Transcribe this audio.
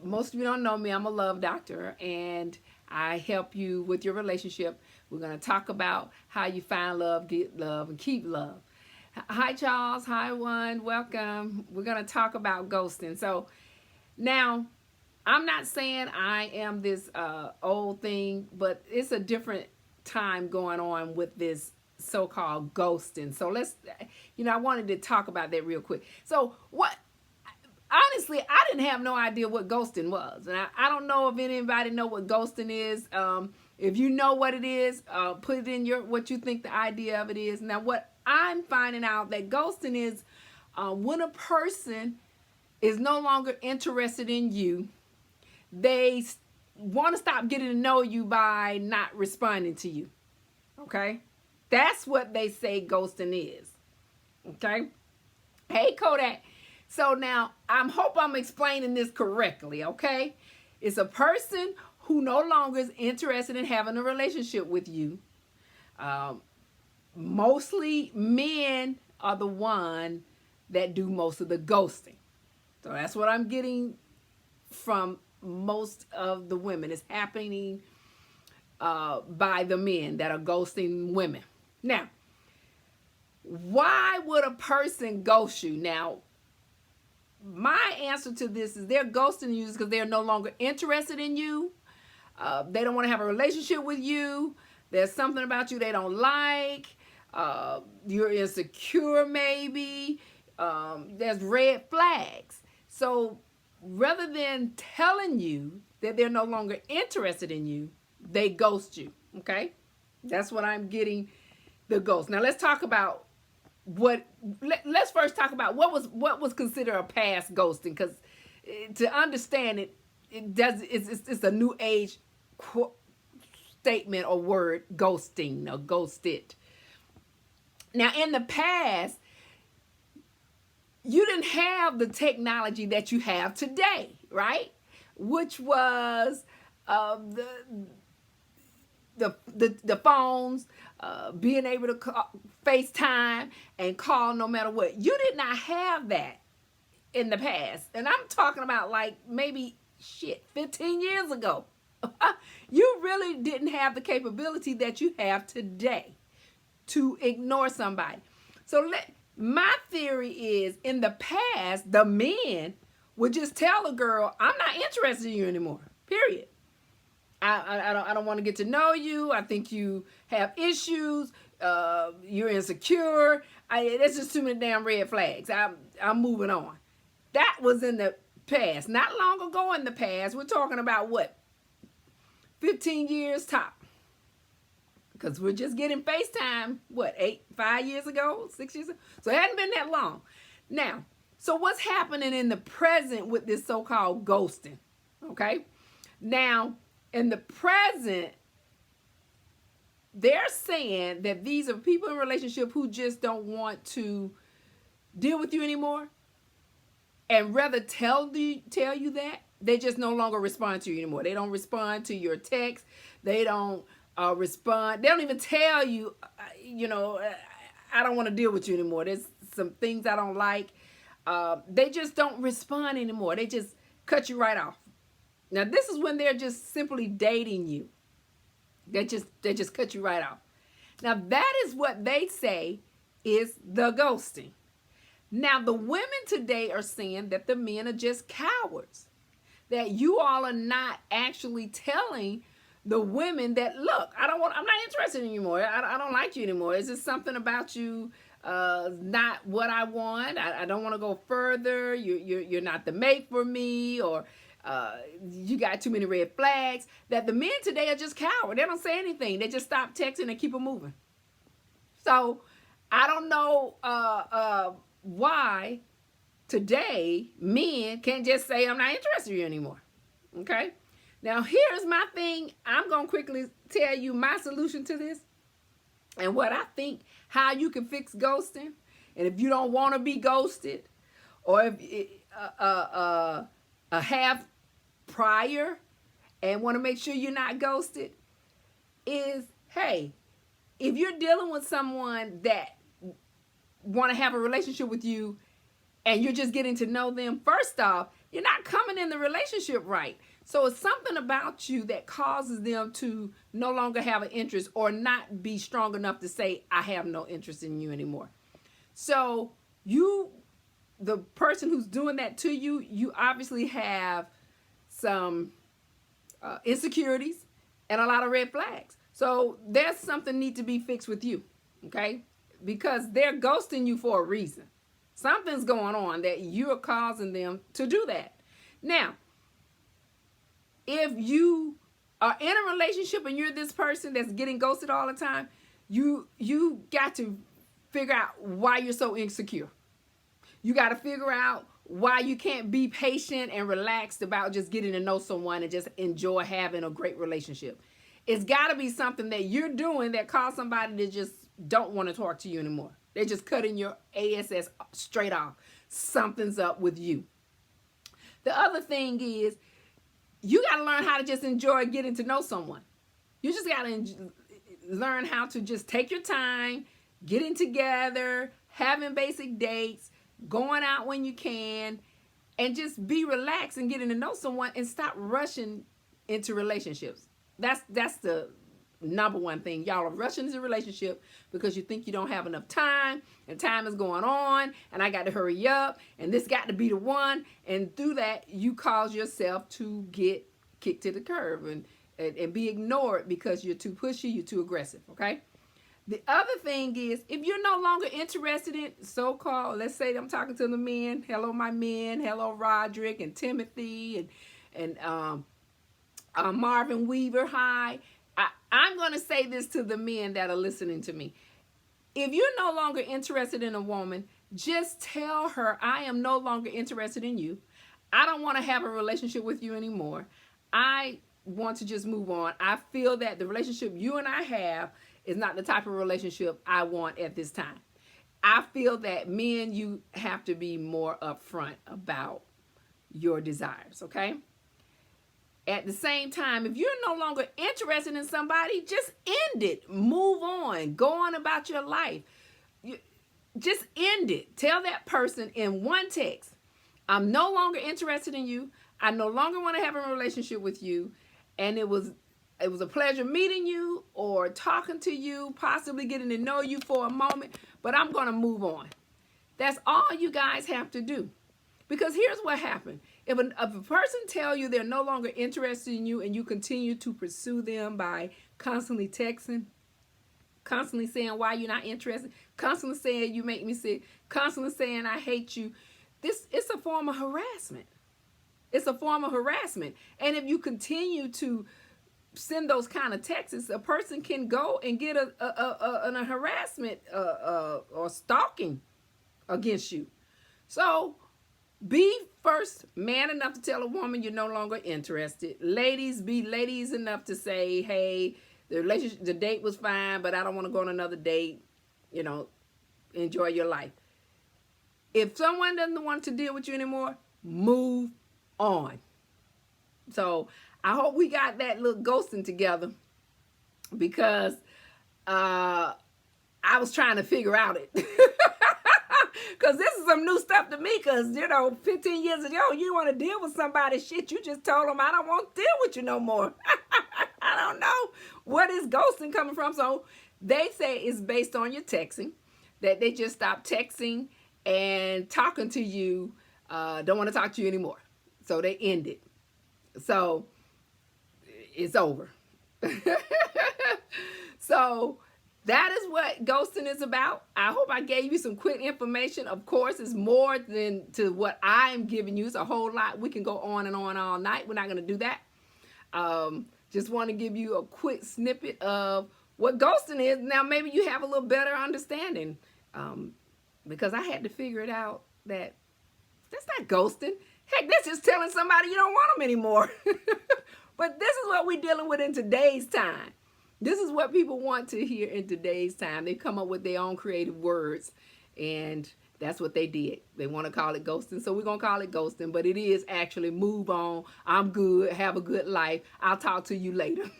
Most of you don't know me. I'm a love doctor, and I help you with your relationship. We're going to talk about how you find love, get love, and keep love. Hi, Charles. Hi, one. Welcome. We're going to talk about ghosting. So now, I'm not saying I am this old thing, but it's a different time going on with this so-called ghosting. So I wanted to talk about that real quick. So what honestly, I didn't have no idea what ghosting was. And I don't know if anybody know what ghosting is. If you know what it is, put it in what you think the idea of it is. Now, what I'm finding out that ghosting is when a person is no longer interested in you, they want to stop getting to know you by not responding to you. Okay? That's what they say ghosting is. Okay? Hey, Kodak. So now, I hope I'm explaining this correctly, okay? It's a person who no longer is interested in having a relationship with you. Mostly men are the one that do most of the ghosting. So that's what I'm getting from most of the women. It's happening by the men that are ghosting women. Now, why would a person ghost you? Now, my answer to this is they're ghosting you because they're no longer interested in you. They don't want to have a relationship with you. There's something about you they don't like. You're insecure maybe. There's red flags. So rather than telling you that they're no longer interested in you, they ghost you. Okay? That's what I'm getting, the ghost. Now let's talk about let's first talk about what was considered a past ghosting, because to understand it's a new age statement or word, ghosting or ghosted. Now in the past, you didn't have the technology that you have today, right? Which was the phones, being able to FaceTime and call no matter what. You did not have that in the past. And I'm talking about like maybe 15 years ago. You really didn't have the capability that you have today to ignore somebody. So my theory is, in the past, the men would just tell a girl, I'm not interested in you anymore, period. I don't want to get to know you. I think you have issues. You're insecure. That's just too many damn red flags. I'm moving on. That was in the past. Not long ago in the past. We're talking about what? 15 years top. Because we're just getting FaceTime, 5 years ago? 6 years ago? So it hadn't been that long. Now, so what's happening in the present with this so-called ghosting? Okay? Now, in the present, they're saying that these are people in a relationship who just don't want to deal with you anymore, and rather tell you that they just no longer respond to you anymore. They don't respond to your text. They don't respond. They don't even tell you, I don't want to deal with you anymore. There's some things I don't like. They just don't respond anymore. They just cut you right off. Now, this is when they're just simply dating you. They just cut you right off. Now, that is what they say is the ghosting. Now, the women today are saying that the men are just cowards. That you all are not actually telling the women that, look, I'm not interested in you anymore. I don't like you anymore. It's just something about you not what I want. I don't want to go further. You're not the mate for me, or you got too many red flags. That the men today are just cowards. They don't say anything. They just stop texting and keep it moving. So I don't know why today men can't just say, I'm not interested in you anymore. Okay? Now here's my thing. I'm going to quickly tell you my solution to this and what I think, how you can fix ghosting. And if you don't want to be ghosted, or if a half prior and want to make sure you're not ghosted, is, hey, if you're dealing with someone that want to have a relationship with you and you're just getting to know them, first off, you're not coming in the relationship right. So it's something about you that causes them to no longer have an interest or not be strong enough to say, I have no interest in you anymore. So you, the person who's doing that to you, you obviously have some insecurities and a lot of red flags. So there's something need to be fixed with you, okay? Because they're ghosting you for a reason. Something's going on that you're causing them to do that. Now, if you are in a relationship and you're this person that's getting ghosted all the time, you got to figure out why you're so insecure. You got to figure out why you can't be patient and relaxed about just getting to know someone and just enjoy having a great relationship. It's got to be something that you're doing that causes somebody to just don't want to talk to you anymore. They're just cutting your ass straight off. Something's up with you. The other thing is, you got to learn how to just enjoy getting to know someone. You just got to learn how to just take your time, getting together, having basic dates, going out when you can, and just be relaxed and getting to know someone and stop rushing into relationships. That's the number one thing. Y'all are rushing into a relationship because you think you don't have enough time, and time is going on, and I got to hurry up, and this got to be the one. And through that, you cause yourself to get kicked to the curb and be ignored because you're too pushy, you're too aggressive, okay? The other thing is, if you're no longer interested in so-called, let's say I'm talking to the men, hello my men, hello Roderick and Timothy and Marvin Weaver, hi. I'm going to say this to the men that are listening to me. If you're no longer interested in a woman, just tell her, I am no longer interested in you. I don't want to have a relationship with you anymore. I want to just move on. I feel that the relationship you and I have is not the type of relationship I want at this time. I feel that men, you have to be more upfront about your desires, okay? At the same time, if you're no longer interested in somebody, just end it. Move on. Go on about your life. Just end it. Tell that person in one text, I'm no longer interested in you. I no longer want to have a relationship with you. And it was a pleasure meeting you or talking to you, possibly getting to know you for a moment, but I'm going to move on. That's all you guys have to do. Because here's what happened. If a person tell you they're no longer interested in you and you continue to pursue them by constantly texting, constantly saying why you're not interested, constantly saying you make me sick, constantly saying I hate you, it's a form of harassment. It's a form of harassment. And if you continue to send those kind of texts, a person can go and get a harassment or stalking against you. So be first man enough to tell a woman you're no longer interested. Ladies, be ladies enough to say, hey, the date was fine, but I don't want to go on another date. You know, enjoy your life. If someone doesn't want to deal with you anymore, move on. So I hope we got that little ghosting together, because I was trying to figure out it. Because this is some new stuff to me, because, 15 years ago, you want to deal with somebody, shit, you just told them, I don't want to deal with you no more. I don't know what is ghosting coming from. So they say it's based on your texting, that they just stopped texting and talking to you, don't want to talk to you anymore. So they end it. So it's over. So that is what ghosting is about. I hope I gave you some quick information. Of course, it's more than to what I'm giving you. It's a whole lot. We can go on and on all night. We're not going to do that. Just want to give you a quick snippet of what ghosting is. Now, maybe you have a little better understanding, because I had to figure it out that that's not ghosting. Heck, that's just telling somebody you don't want them anymore. But this is what we're dealing with in today's time. This is what people want to hear in today's time. They come up with their own creative words, and that's what they did. They want to call it ghosting, so we're going to call it ghosting, but it is actually move on. I'm good. Have a good life. I'll talk to you later.